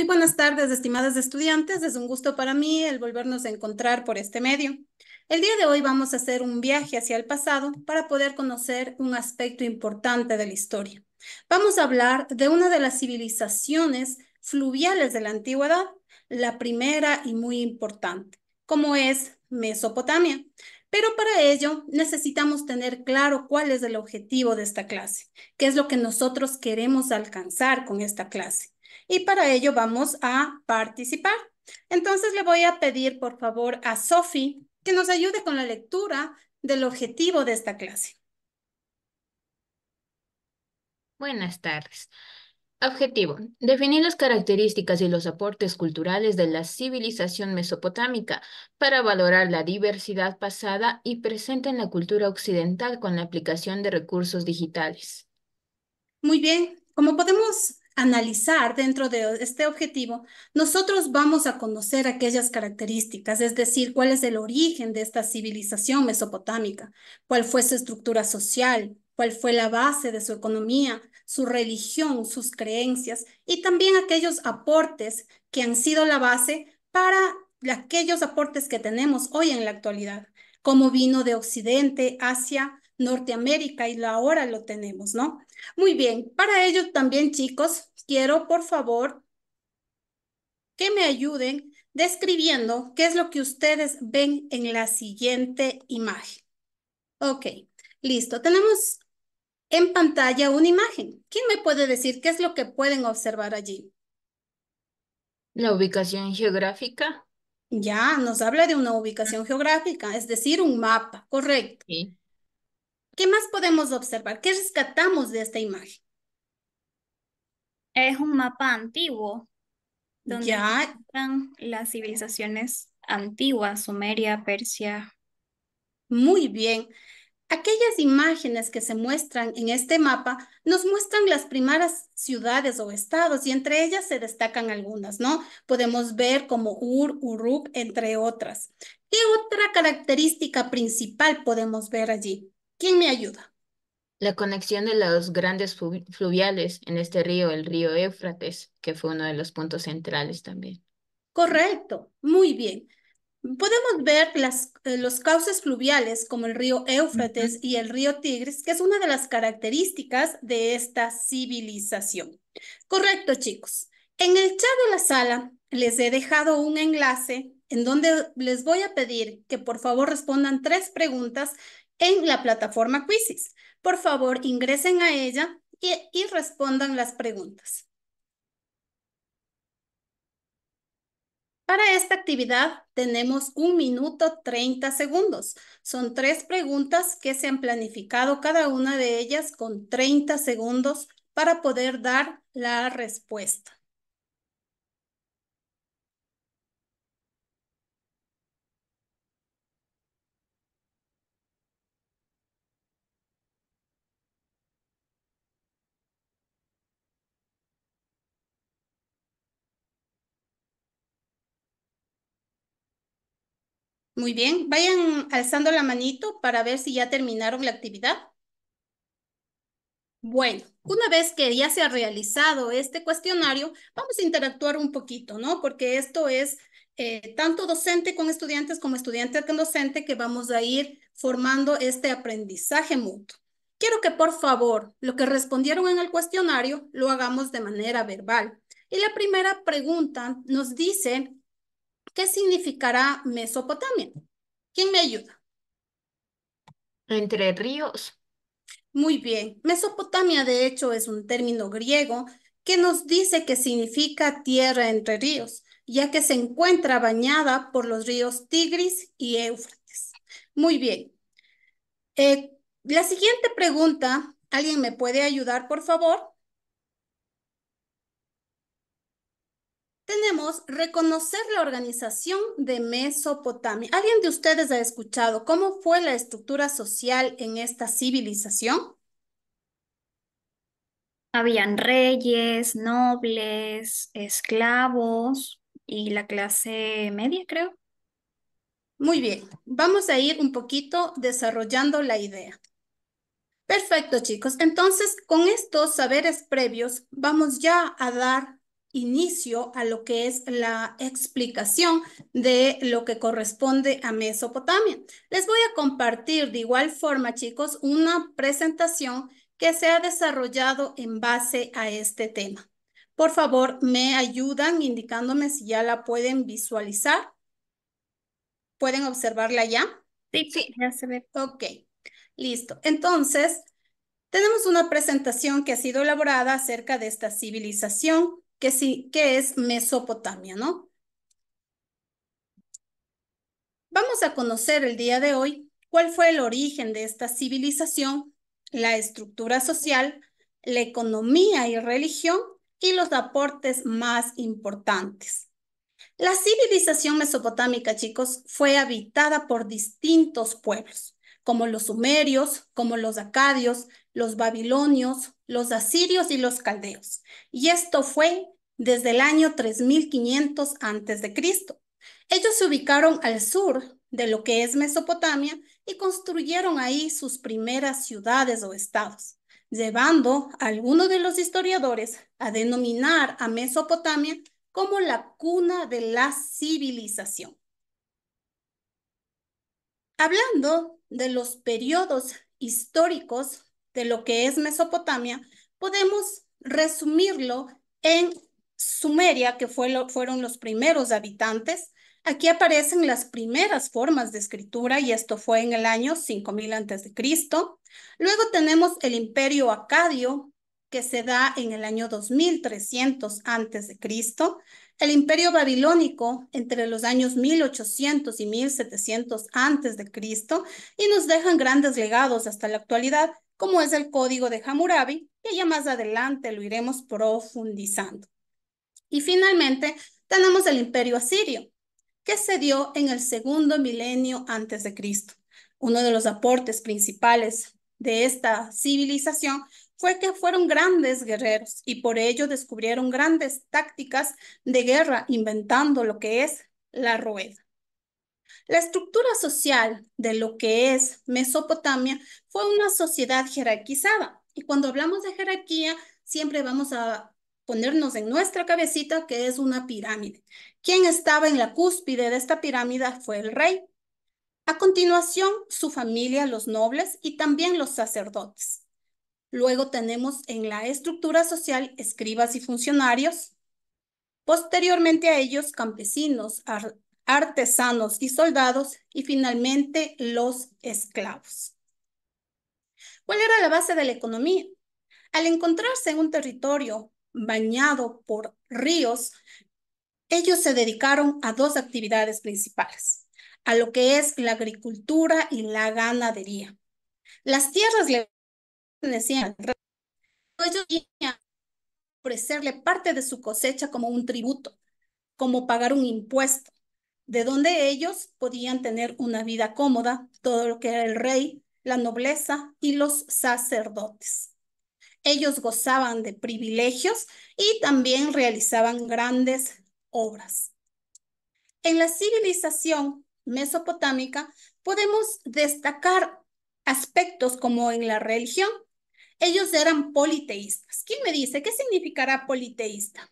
Muy buenas tardes, estimadas estudiantes. Es un gusto para mí el volvernos a encontrar por este medio. El día de hoy vamos a hacer un viaje hacia el pasado para poder conocer un aspecto importante de la historia. Vamos a hablar de una de las civilizaciones fluviales de la antigüedad, la primera y muy importante, como es Mesopotamia. Pero para ello necesitamos tener claro cuál es el objetivo de esta clase, qué es lo que nosotros queremos alcanzar con esta clase. Y para ello vamos a participar. Entonces le voy a pedir, por favor, a Sophie que nos ayude con la lectura del objetivo de esta clase. Buenas tardes. Objetivo: definir las características y los aportes culturales de la civilización mesopotámica para valorar la diversidad pasada y presente en la cultura occidental con la aplicación de recursos digitales. Muy bien, como podemos analizar dentro de este objetivo, nosotros vamos a conocer aquellas características, es decir, cuál es el origen de esta civilización mesopotámica, cuál fue su estructura social, cuál fue la base de su economía, su religión, sus creencias y también aquellos aportes que han sido la base para aquellos aportes que tenemos hoy en la actualidad, como vino de Occidente hacia Norteamérica y ahora lo tenemos, ¿no? Muy bien, para ello también, chicos, quiero por favor que me ayuden describiendo qué es lo que ustedes ven en la siguiente imagen. Ok, listo. Tenemos en pantalla una imagen. ¿Quién me puede decir qué es lo que pueden observar allí? La ubicación geográfica. Ya nos habla de una ubicación geográfica, es decir, un mapa, correcto. Sí. ¿Qué más podemos observar? ¿Qué rescatamos de esta imagen? Es un mapa antiguo donde se Ya, encuentran las civilizaciones antiguas, Sumeria, Persia. muy bien. Aquellas imágenes que se muestran en este mapa nos muestran las primeras ciudades o estados y entre ellas se destacan algunas, ¿no? Podemos ver como Uruk, entre otras. ¿Qué otra característica principal podemos ver allí? ¿Quién me ayuda? La conexión de los grandes fluviales en este río, el río Éufrates, que fue uno de los puntos centrales también. Correcto, muy bien. Podemos ver los cauces fluviales como el río Éufrates Ujú. y el río Tigris, que es una de las características de esta civilización. Correcto, chicos. En el chat de la sala les he dejado un enlace en donde les voy a pedir que por favor respondan 3 preguntas en la plataforma Quizzes. Por favor, ingresen a ella y respondan las preguntas. Para esta actividad tenemos 1 minuto 30 segundos. Son 3 preguntas que se han planificado cada una de ellas con 30 segundos para poder dar la respuesta. Muy bien, vayan alzando la manito para ver si ya terminaron la actividad. Bueno, una vez que ya se ha realizado este cuestionario, vamos a interactuar un poquito, ¿no? Porque esto es tanto docente con estudiantes como estudiante con docente que vamos a ir formando este aprendizaje mutuo. Quiero que por favor lo que respondieron en el cuestionario lo hagamos de manera verbal. Y la primera pregunta nos dice, ¿qué significará Mesopotamia? ¿Quién me ayuda? Entre ríos. Muy bien. Mesopotamia, de hecho, es un término griego que nos dice que significa tierra entre ríos, ya que se encuentra bañada por los ríos Tigris y Éufrates. Muy bien. La siguiente pregunta, ¿alguien me puede ayudar, por favor? Tenemos reconocer la organización de Mesopotamia. ¿Alguien de ustedes ha escuchado cómo fue la estructura social en esta civilización? Habían reyes, nobles, esclavos y la clase media, creo. Muy bien, vamos a ir un poquito desarrollando la idea. Perfecto, chicos. Entonces, con estos saberes previos, vamos ya a dar inicio a lo que es la explicación de lo que corresponde a Mesopotamia. Les voy a compartir de igual forma, chicos, una presentación que se ha desarrollado en base a este tema. Por favor, me ayudan indicándome si ya la pueden visualizar. ¿Pueden observarla ya? Sí, Sí, ya se ve. Ok, listo. Entonces, tenemos una presentación que ha sido elaborada acerca de esta civilización que sí, que es Mesopotamia, ¿no? Vamos a conocer el día de hoy cuál fue el origen de esta civilización, la estructura social, la economía y religión y los aportes más importantes. La civilización mesopotámica, chicos, fue habitada por distintos pueblos, como los sumerios, como los acadios, los babilonios, los asirios y los caldeos. Y esto fue desde el año 3500 antes de Cristo. Ellos se ubicaron al sur de lo que es Mesopotamia y construyeron ahí sus primeras ciudades o estados, llevando a algunos de los historiadores a denominar a Mesopotamia como la cuna de la civilización. Hablando de los periodos históricos de lo que es Mesopotamia, podemos resumirlo en Sumeria, que fueron los primeros habitantes. Aquí aparecen las primeras formas de escritura y esto fue en el año 5000 a.C. Luego tenemos el Imperio Acadio, que se da en el año 2300 a.C., el Imperio Babilónico entre los años 1800 y 1700 antes de Cristo y nos dejan grandes legados hasta la actualidad, como es el Código de Hammurabi, que ya más adelante lo iremos profundizando. Y finalmente tenemos el Imperio Asirio, que se dio en el segundo milenio antes de Cristo. Uno de los aportes principales de esta civilización fue que fueron grandes guerreros y por ello descubrieron grandes tácticas de guerra, inventando lo que es la rueda. La estructura social de lo que es Mesopotamia fue una sociedad jerarquizada. Y cuando hablamos de jerarquía, siempre vamos a ponernos en nuestra cabecita que es una pirámide. Quien estaba en la cúspide de esta pirámide fue el rey. A continuación, su familia, los nobles y también los sacerdotes. Luego tenemos en la estructura social escribas y funcionarios. Posteriormente a ellos, campesinos, artesanos y soldados, y finalmente los esclavos. ¿Cuál era la base de la economía? Al encontrarse en un territorio bañado por ríos, ellos se dedicaron a dos actividades principales, a lo que es la agricultura y la ganadería. Las tierras le pertenecían al rey, ellos querían ofrecerle parte de su cosecha como un tributo, como pagar un impuesto, de donde ellos podían tener una vida cómoda, todo lo que era el rey, la nobleza y los sacerdotes. Ellos gozaban de privilegios y también realizaban grandes obras. En la civilización mesopotámica podemos destacar aspectos como en la religión. Ellos eran politeístas. ¿Quién me dice qué significará politeísta?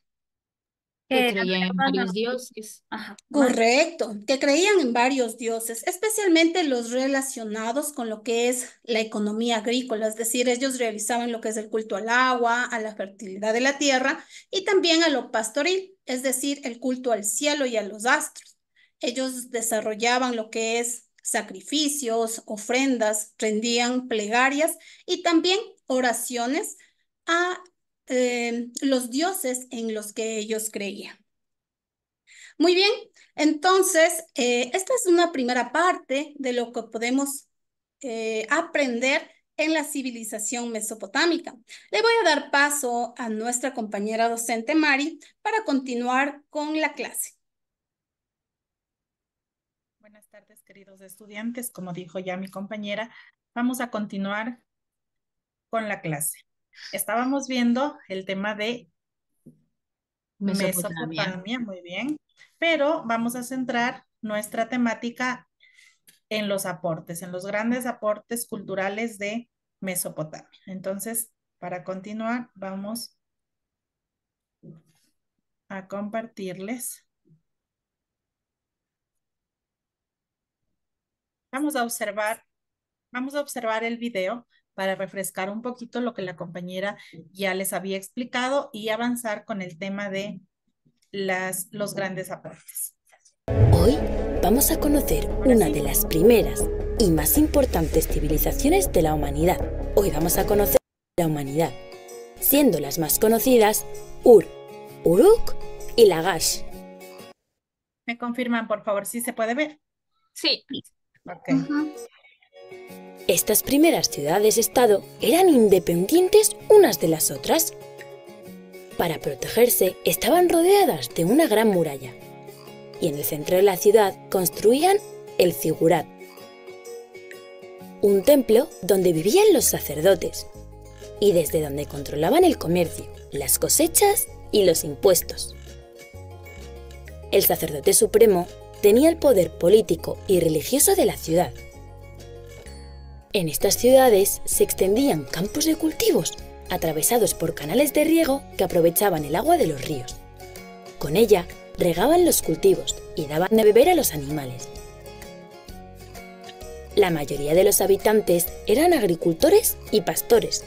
que Que creían en varios dioses. ajá, más. Correcto, que creían en varios dioses, especialmente los relacionados con lo que es la economía agrícola, es decir, ellos realizaban lo que es el culto al agua, a la fertilidad de la tierra y también a lo pastoril, es decir, el culto al cielo y a los astros. Ellos desarrollaban lo que es sacrificios, ofrendas, rendían plegarias y también oraciones a los dioses en los que ellos creían. Muy bien, entonces, esta es una primera parte de lo que podemos aprender en la civilización mesopotámica. Le voy a dar paso a nuestra compañera docente Mari para continuar con la clase. Buenas tardes, queridos estudiantes. Como dijo ya mi compañera, vamos a continuar con la clase. Estábamos viendo el tema de Mesopotamia. Mesopotamia, muy bien, pero vamos a centrar nuestra temática en los aportes, en los grandes aportes culturales de Mesopotamia. Entonces, para continuar, vamos a compartirles. Vamos a observar el video para refrescar un poquito lo que la compañera ya les había explicado y avanzar con el tema de los grandes aportes. Hoy vamos a conocer una de las primeras y más importantes civilizaciones de la humanidad. Hoy vamos a conocer la humanidad, siendo las más conocidas Ur, Uruk y Lagash. ¿Me confirman, por favor, si se puede ver? Sí. Ok. Estas primeras ciudades-estado eran independientes unas de las otras. Para protegerse, estaban rodeadas de una gran muralla, y en el centro de la ciudad construían el Zigurat, un templo donde vivían los sacerdotes, y desde donde controlaban el comercio, las cosechas y los impuestos. El sacerdote supremo tenía el poder político y religioso de la ciudad. En estas ciudades se extendían campos de cultivos, atravesados por canales de riego que aprovechaban el agua de los ríos. Con ella regaban los cultivos y daban de beber a los animales. La mayoría de los habitantes eran agricultores y pastores,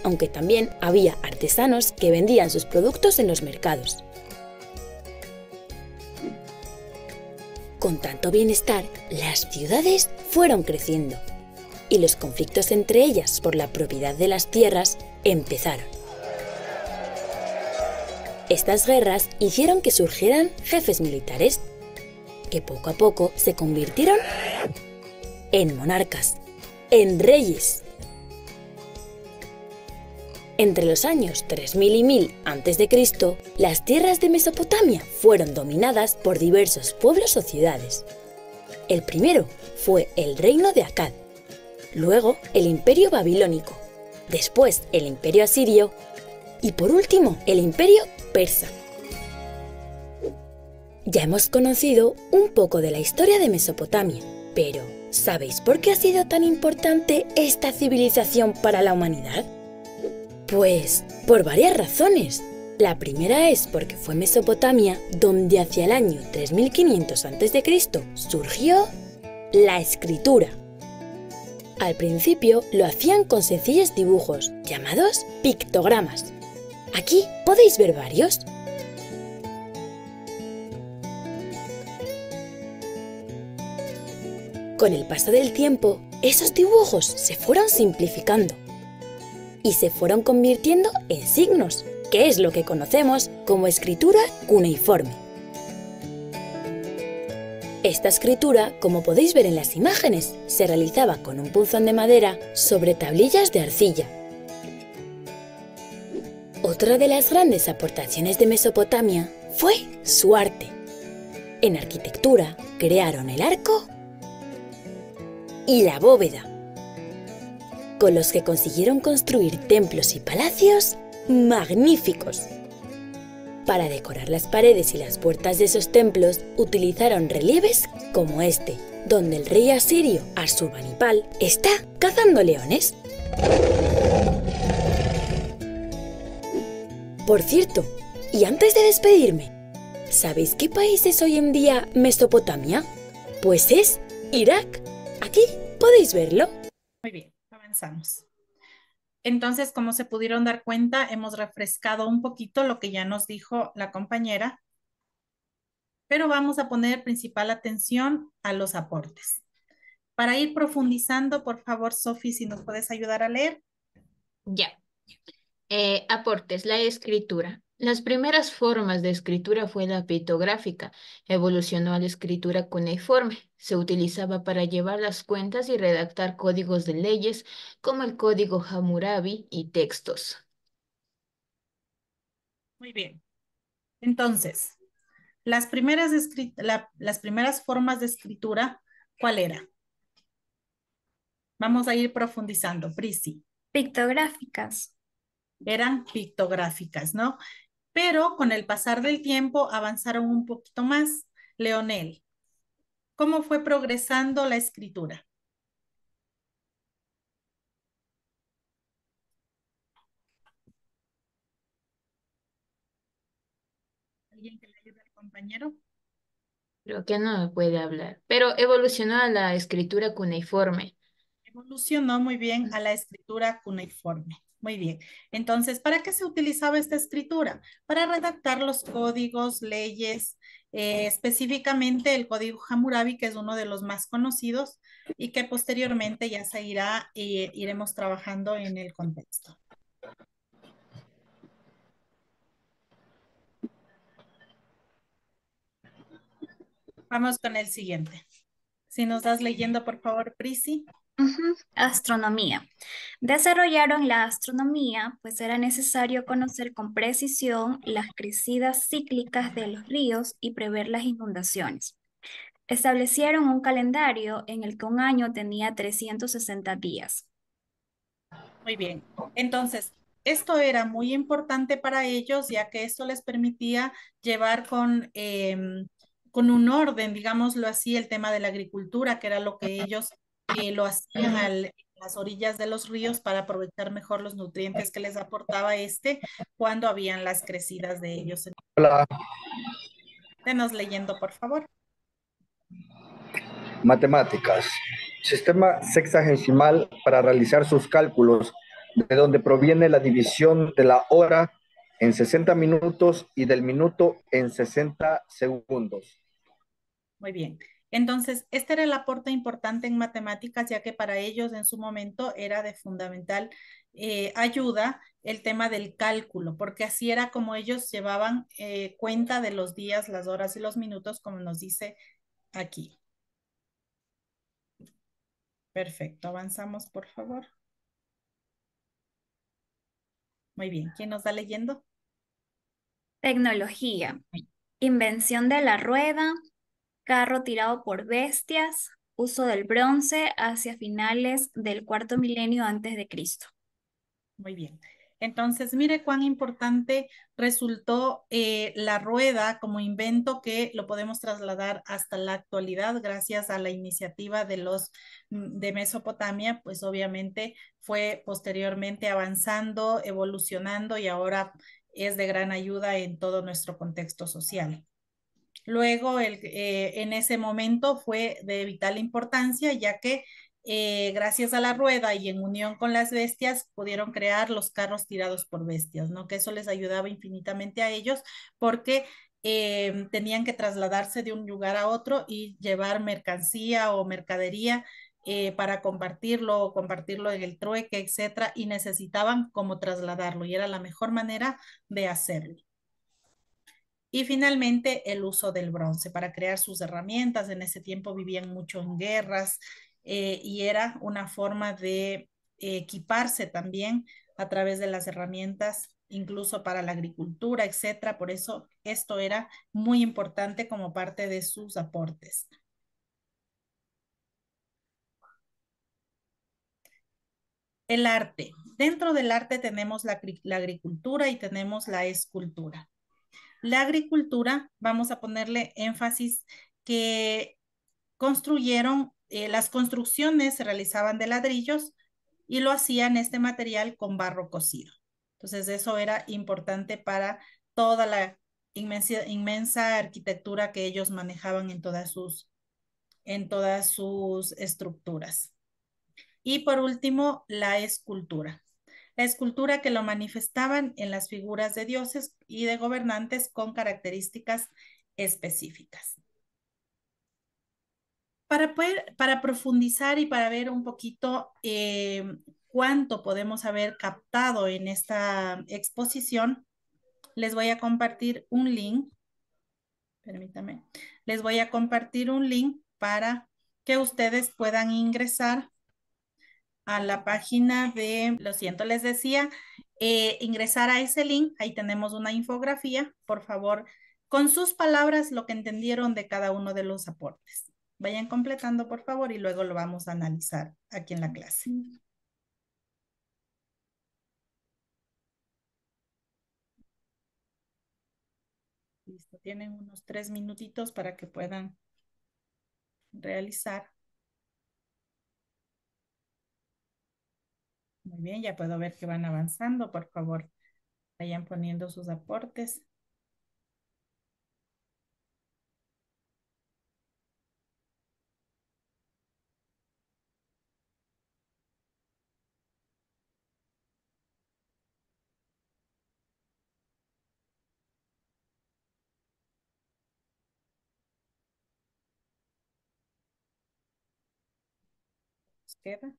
aunque también había artesanos que vendían sus productos en los mercados. Con tanto bienestar, las ciudades fueron creciendo y los conflictos entre ellas por la propiedad de las tierras empezaron. Estas guerras hicieron que surgieran jefes militares, que poco a poco se convirtieron en monarcas, en reyes. Entre los años 3000 y 1000 a.C., las tierras de Mesopotamia fueron dominadas por diversos pueblos o ciudades. El primero fue el reino de Akkad, luego el imperio babilónico, después el imperio asirio y por último el imperio persa. Ya hemos conocido un poco de la historia de Mesopotamia, pero ¿sabéis por qué ha sido tan importante esta civilización para la humanidad? Pues por varias razones. La primera es porque fue Mesopotamia donde hacia el año 3500 a.C. surgió la escritura. Al principio lo hacían con sencillos dibujos llamados pictogramas. Aquí podéis ver varios. Con el paso del tiempo, esos dibujos se fueron simplificando y se fueron convirtiendo en signos, que es lo que conocemos como escritura cuneiforme. Esta escritura, como podéis ver en las imágenes, se realizaba con un punzón de madera sobre tablillas de arcilla. Otra de las grandes aportaciones de Mesopotamia fue su arte. En arquitectura crearon el arco y la bóveda, con los que consiguieron construir templos y palacios magníficos. Para decorar las paredes y las puertas de esos templos utilizaron relieves como este, donde el rey asirio Asurbanipal está cazando leones. Por cierto, y antes de despedirme, ¿sabéis qué país es hoy en día Mesopotamia? Pues es Irak. Aquí podéis verlo. Muy bien, avanzamos. Entonces, como se pudieron dar cuenta, hemos refrescado un poquito lo que ya nos dijo la compañera, pero vamos a poner principal atención a los aportes. Para ir profundizando, por favor, Sofi, si nos puedes ayudar a leer. Ya. Aportes, la escritura. Las primeras formas de escritura fue la pictográfica. Evolucionó a la escritura cuneiforme. Se utilizaba para llevar las cuentas y redactar códigos de leyes como el código Hammurabi y textos. Muy bien. Entonces, las primeras formas de escritura, ¿cuál era? Vamos a ir profundizando. Prisi. Pictográficas. Eran pictográficas, ¿no? Pero con el pasar del tiempo avanzaron un poquito más. Leonel, ¿cómo fue progresando la escritura? ¿Alguien que le ayude al compañero? Creo que no puede hablar, pero evolucionó a la escritura cuneiforme. Evolucionó muy bien a la escritura cuneiforme. Muy bien. Entonces, ¿para qué se utilizaba esta escritura? Para redactar los códigos, leyes, específicamente el código Hammurabi, que es uno de los más conocidos y que posteriormente ya se iremos trabajando en el contexto. Vamos con el siguiente. Si nos das leyendo, por favor, Prisi. Astronomía. Desarrollaron la astronomía, pues era necesario conocer con precisión las crecidas cíclicas de los ríos y prever las inundaciones. Establecieron un calendario en el que un año tenía 360 días. Muy bien. Entonces, esto era muy importante para ellos, ya que esto les permitía llevar con un orden, digámoslo así, el tema de la agricultura, que era lo que ellos lo hacían en las orillas de los ríos para aprovechar mejor los nutrientes que les aportaba cuando habían las crecidas de ellos. Hola, Denos leyendo, por favor. matemáticas. Sistema sexagesimal para realizar sus cálculos, de donde proviene la división de la hora en 60 minutos y del minuto en 60 segundos. Muy bien. Entonces, este era el aporte importante en matemáticas, ya que para ellos en su momento era de fundamental ayuda el tema del cálculo, porque así era como ellos llevaban cuenta de los días, las horas y los minutos, como nos dice aquí. Perfecto, avanzamos, por favor. Muy bien, ¿quién nos está leyendo? Tecnología. Invención de la rueda, carro tirado por bestias, uso del bronce hacia finales del cuarto milenio antes de Cristo. Muy bien. Entonces, mire cuán importante resultó la rueda como invento que lo podemos trasladar hasta la actualidad gracias a la iniciativa de los de Mesopotamia, pues obviamente fue posteriormente avanzando, evolucionando y ahora es de gran ayuda en todo nuestro contexto social. Luego, en ese momento fue de vital importancia, ya que gracias a la rueda y en unión con las bestias pudieron crear los carros tirados por bestias, ¿no? Que eso les ayudaba infinitamente a ellos porque tenían que trasladarse de un lugar a otro y llevar mercancía o mercadería para compartirlo o compartirlo en el trueque, etcétera, y necesitaban cómo trasladarlo y era la mejor manera de hacerlo. Y finalmente el uso del bronce para crear sus herramientas. En ese tiempo vivían mucho en guerras y era una forma de equiparse también a través de las herramientas, incluso para la agricultura, etcétera. Por eso esto era muy importante como parte de sus aportes. El arte. Dentro del arte tenemos la agricultura y tenemos la escultura. La agricultura, vamos a ponerle énfasis que construyeron, las construcciones se realizaban de ladrillos y lo hacían este material con barro cocido. Entonces eso era importante para toda la inmensa arquitectura que ellos manejaban en todas sus estructuras. Y por último, la escultura. La escultura que lo manifestaban en las figuras de dioses y de gobernantes con características específicas. Para profundizar y para ver un poquito cuánto podemos haber captado en esta exposición, les voy a compartir un link. Permítame. Les voy a compartir un link para que ustedes puedan ingresar a la página de, lo siento, les decía, ingresar a ese link. Ahí tenemos una infografía. Por favor, con sus palabras, lo que entendieron de cada uno de los aportes. Vayan completando, por favor, y luego lo vamos a analizar aquí en la clase. Listo, tienen unos 3 minutitos para que puedan realizar. Muy bien, ya puedo ver que van avanzando. Por favor, vayan poniendo sus aportes. ¿Nos queda?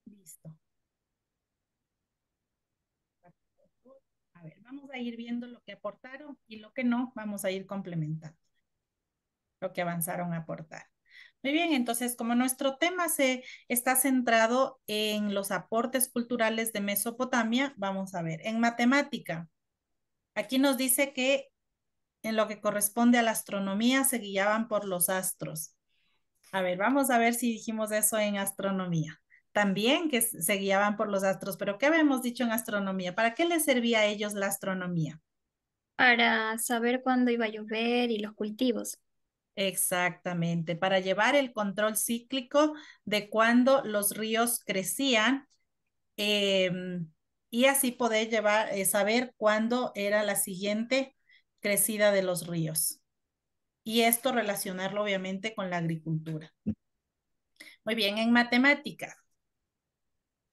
Listo. A ver, vamos a ir viendo lo que aportaron y lo que no, vamos a ir complementando lo que avanzaron a aportar. Muy bien, entonces como nuestro tema se está centrado en los aportes culturales de Mesopotamia, vamos a ver, en matemática. Aquí nos dice que en lo que corresponde a la astronomía se guiaban por los astros. A ver, vamos a ver si dijimos eso en astronomía. También que se guiaban por los astros, pero ¿qué habíamos dicho en astronomía? ¿Para qué les servía a ellos la astronomía? Para saber cuándo iba a llover y los cultivos. Exactamente, para llevar el control cíclico de cuando los ríos crecían y así poder saber cuándo era la siguiente crecida de los ríos. Y esto relacionarlo obviamente con la agricultura. Muy bien, en matemática.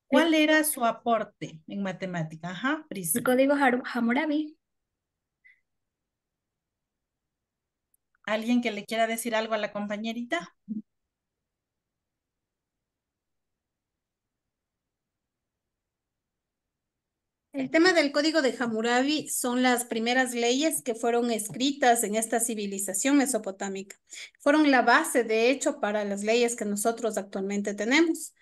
¿Cuál era su aporte en matemática? Ajá, El Prisi. código Hammurabi. ¿Alguien que le quiera decir algo a la compañerita? El tema del código de Hammurabi son las primeras leyes que fueron escritas en esta civilización mesopotámica. Fueron la base, de hecho, para las leyes que nosotros actualmente tenemos.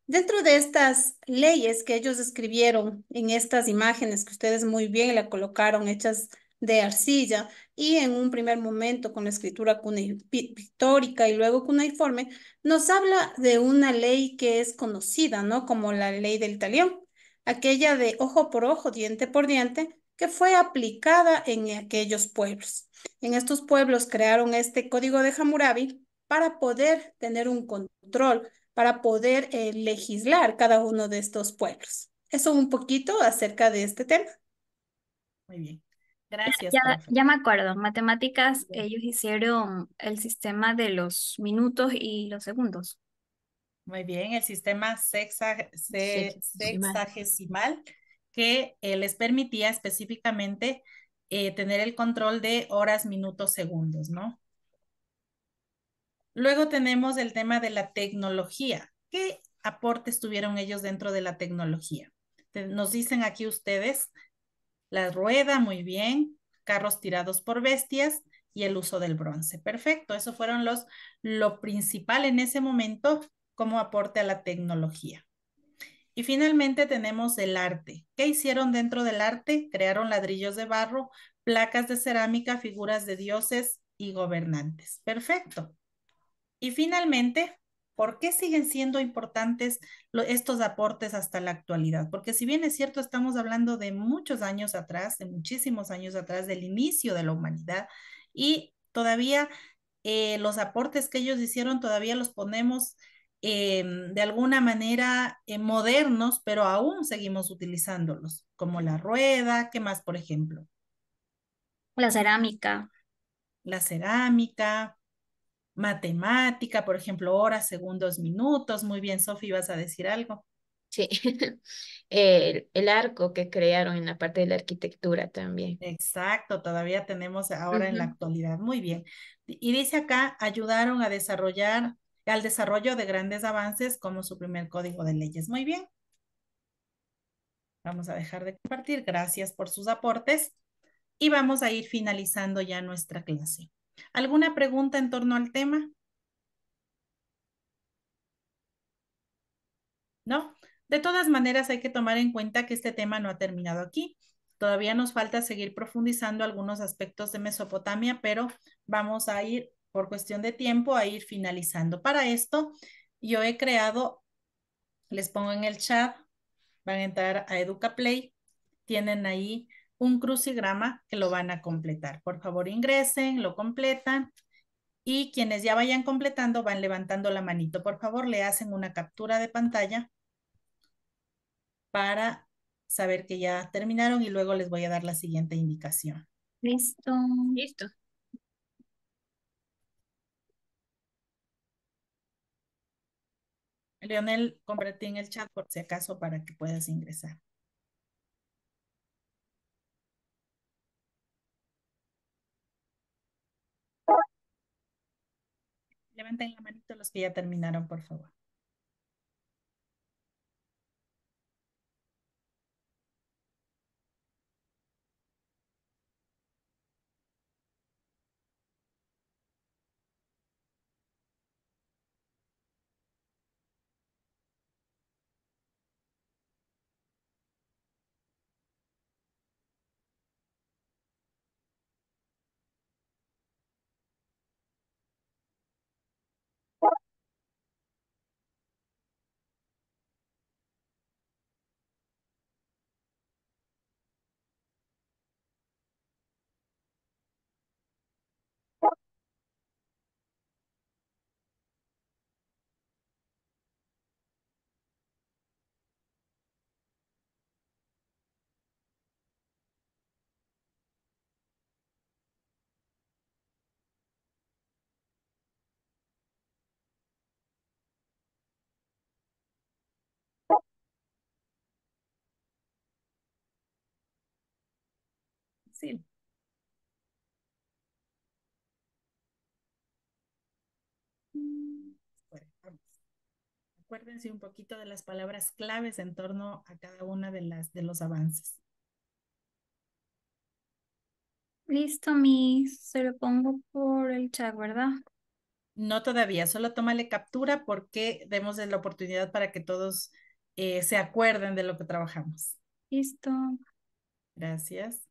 Dentro de estas leyes que ellos escribieron en estas imágenes que ustedes muy bien la colocaron, hechas de arcilla y en un primer momento con la escritura pictórica y luego cuneiforme, nos habla de una ley que es conocida, ¿no? Como la ley del talión, aquella de ojo por ojo, diente por diente, que fue aplicada en aquellos pueblos. En estos pueblos crearon este código de Hammurabi para poder tener un control, para poder legislar cada uno de estos pueblos. Eso un poquito acerca de este tema. Muy bien. Gracias, Ya, profe. ya me acuerdo, en matemáticas ellos hicieron el sistema de los minutos y los segundos. Muy bien, el sistema Sexagesimal. sexagesimal que les permitía específicamente tener el control de horas, minutos, segundos, ¿no? Luego tenemos el tema de la tecnología. ¿Qué aportes tuvieron ellos dentro de la tecnología? Nos dicen aquí ustedes la rueda, muy bien, carros tirados por bestias y el uso del bronce. Perfecto, eso fueron lo principal en ese momento como aporte a la tecnología. Y finalmente tenemos el arte. ¿Qué hicieron dentro del arte? Crearon ladrillos de barro, placas de cerámica, figuras de dioses y gobernantes. Perfecto. Y finalmente, ¿por qué siguen siendo importantes estos aportes hasta la actualidad? Porque si bien es cierto, estamos hablando de muchos años atrás, de muchísimos años atrás, del inicio de la humanidad, y todavía los aportes que ellos hicieron todavía los ponemos de alguna manera modernos, pero aún seguimos utilizándolos, como la rueda, ¿qué más, por ejemplo? La cerámica. La cerámica, matemática, por ejemplo, horas, segundos, minutos. Muy bien, Sofi, ¿vas a decir algo? Sí, el arco que crearon en la parte de la arquitectura también. Exacto, todavía tenemos ahora en la Ujú. actualidad. Muy bien. Y dice acá, ayudaron a desarrollar, al desarrollo de grandes avances como su primer código de leyes. Muy bien. Vamos a dejar de compartir. Gracias por sus aportes. Y vamos a ir finalizando ya nuestra clase. ¿Alguna pregunta en torno al tema? ¿No? De todas maneras, hay que tomar en cuenta que este tema no ha terminado aquí. Todavía nos falta seguir profundizando algunos aspectos de Mesopotamia, pero vamos a ir por cuestión de tiempo a ir finalizando. Para esto, yo he creado, les pongo en el chat, van a entrar a EducaPlay, tienen ahí un crucigrama que lo van a completar. Por favor, ingresen, lo completan y quienes ya vayan completando van levantando la manito. Por favor, le hacen una captura de pantalla para saber que ya terminaron y luego les voy a dar la siguiente indicación. Listo. Listo. Leonel, compartí en el chat por si acaso para que puedas ingresar. Levanten la manito los que ya terminaron, por favor. Sí. Bueno, vamos. Acuérdense un poquito de las palabras claves en torno a cada una de los avances. Listo, Miss. Se lo pongo por el chat, ¿verdad? No todavía, solo tómale captura porque demos la oportunidad para que todos se acuerden de lo que trabajamos. Listo. Gracias.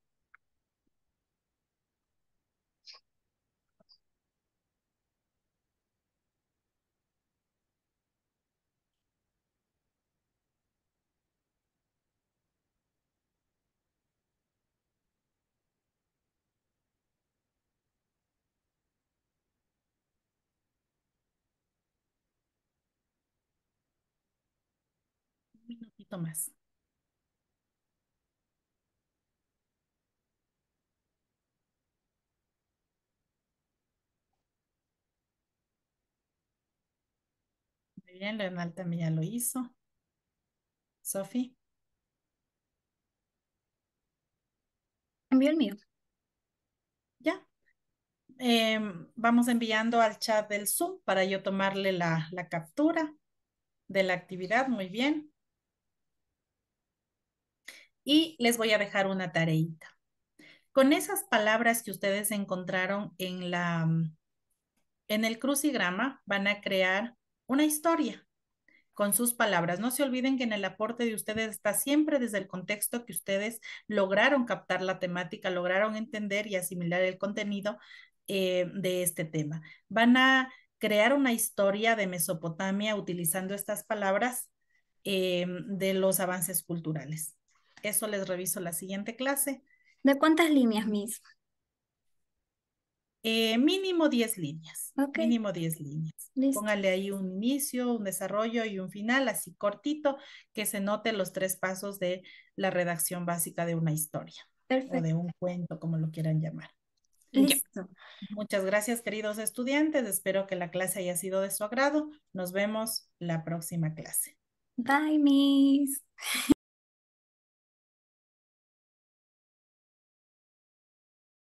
Un minutito más. Muy bien, Leonal también ya lo hizo. Sofi. Envío el mío. Ya. Vamos enviando al chat del Zoom para yo tomarle la captura de la actividad. Muy bien. Y les voy a dejar una tareita. Con esas palabras que ustedes encontraron en el crucigrama, van a crear una historia con sus palabras. No se olviden que en el aporte de ustedes está siempre desde el contexto que ustedes lograron captar la temática, lograron entender y asimilar el contenido de este tema. Van a crear una historia de Mesopotamia utilizando estas palabras de los avances culturales. Eso les reviso la siguiente clase. ¿De cuántas líneas, Miss? Mínimo 10 líneas. Ok. Mínimo 10 líneas. Listo. Póngale ahí un inicio, un desarrollo y un final, así cortito, que se note los 3 pasos de la redacción básica de una historia. Perfecto. O de un cuento, como lo quieran llamar. Listo. Muchas gracias, queridos estudiantes. Espero que la clase haya sido de su agrado. Nos vemos la próxima clase. Bye, Miss.